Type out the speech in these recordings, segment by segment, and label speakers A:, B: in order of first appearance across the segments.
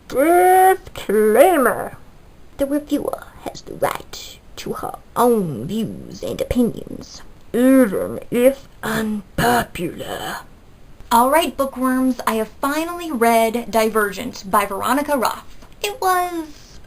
A: Disclaimer. The reviewer has the right to her own views and opinions, even if unpopular.
B: Alright, bookworms, I have finally read Divergent by Veronica Roth. It was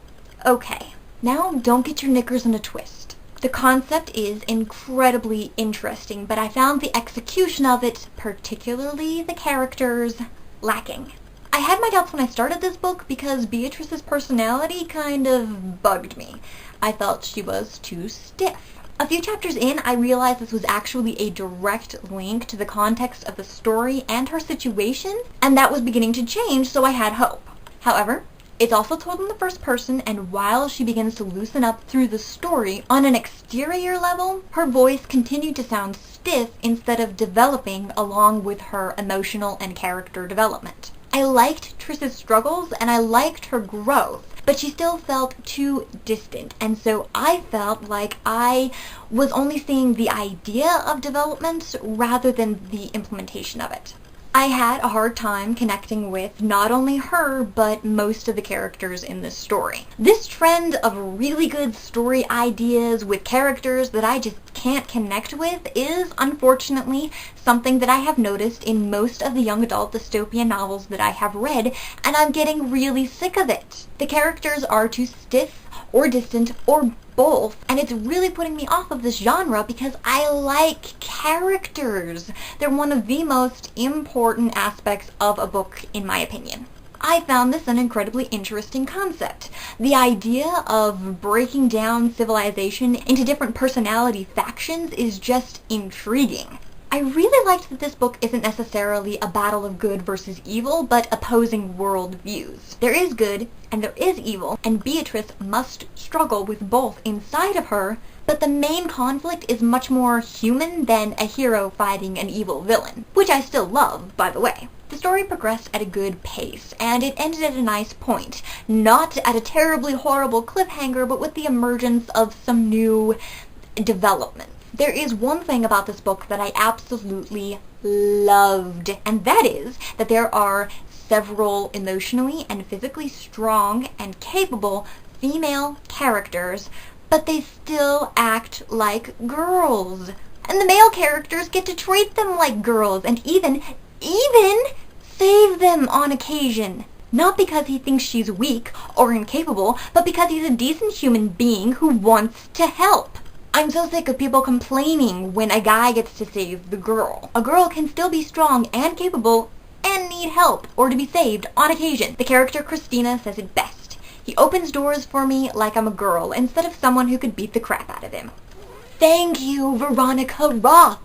B: okay. Now, don't get your knickers in a twist. The concept is incredibly interesting, but I found the execution of it, particularly the characters, lacking. I had my doubts when I started this book because Beatrice's personality kind of bugged me. I felt she was too stiff. A few chapters in, I realized this was actually a direct link to the context of the story and her situation, and that was beginning to change, so I had hope. However, it's also told in the first person, and while she begins to loosen up through the story, on an exterior level, her voice continued to sound stiff instead of developing along with her emotional and character development. I liked Triss's struggles and I liked her growth, but she still felt too distant, and so I felt like I was only seeing the idea of development rather than the implementation of it. I had a hard time connecting with not only her, but most of the characters in this story. This trend of really good story ideas with characters that I just can't connect with is, unfortunately, something that I have noticed in most of the young adult dystopian novels that I have read, and I'm getting really sick of it. The characters are too stiff, or distant, or both, and it's really putting me off of this genre because I like characters. They're one of the most important aspects of a book, in my opinion. I found this an incredibly interesting concept. The idea of breaking down civilization into different personality factions is just intriguing. I really liked that this book isn't necessarily a battle of good versus evil, but opposing world views. There is good, and there is evil, and Beatrice must struggle with both inside of her, but the main conflict is much more human than a hero fighting an evil villain, which I still love, by the way. The story progressed at a good pace, and it ended at a nice point. Not at a terribly horrible cliffhanger, but with the emergence of some new development. There is one thing about this book that I absolutely loved, and that is that there are several emotionally and physically strong and capable female characters, but they still act like girls. And the male characters get to treat them like girls and even save them on occasion. Not because he thinks she's weak or incapable, but because he's a decent human being who wants to help. I'm so sick of people complaining when a guy gets to save the girl. A girl can still be strong and capable and need help or to be saved on occasion. The character Christina says it best. He opens doors for me like I'm a girl instead of someone who could beat the crap out of him. Thank you, Veronica Roth!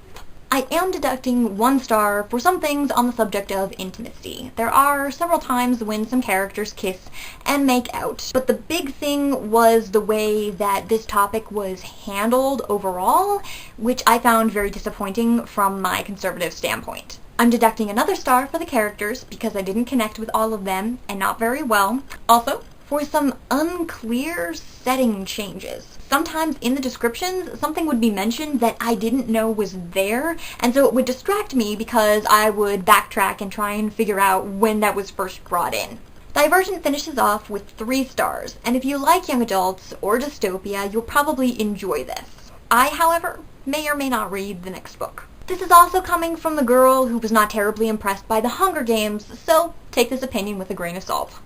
B: I am deducting 1 star for some things on the subject of intimacy. There are several times when some characters kiss and make out, but the big thing was the way that this topic was handled overall, which I found very disappointing from my conservative standpoint. I'm deducting another star for the characters because I didn't connect with all of them, and not very well. Also, for some unclear setting changes. Sometimes in the descriptions, something would be mentioned that I didn't know was there, and so it would distract me because I would backtrack and try and figure out when that was first brought in. Divergent finishes off with 3 stars, and if you like young adults or dystopia, you'll probably enjoy this. I, however, may or may not read the next book. This is also coming from the girl who was not terribly impressed by the Hunger Games, so take this opinion with a grain of salt.